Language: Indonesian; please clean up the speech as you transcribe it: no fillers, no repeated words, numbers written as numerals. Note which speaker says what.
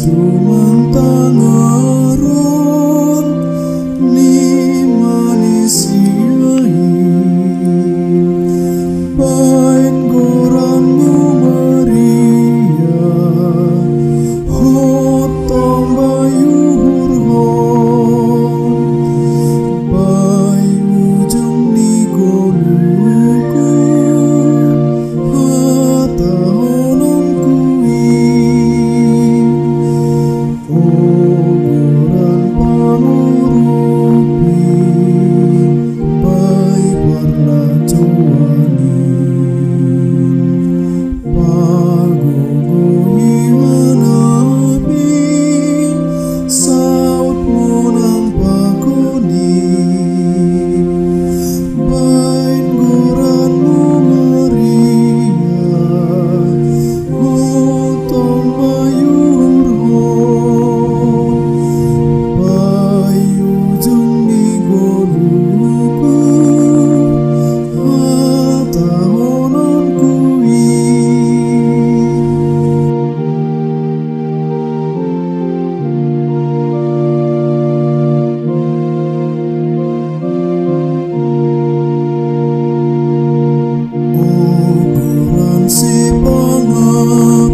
Speaker 1: Tumantang aron ni manisiai pain goranmu Maria hotong bayu hurhon bayu jeng ni goluku hata honon kui goran pangurupi bai warna cuani pagogo hiwanabi saut monang pakoni bain goranmu Maria hotong bayu hurhon bayu jeng ni goluku hata honon kui Goran si pangan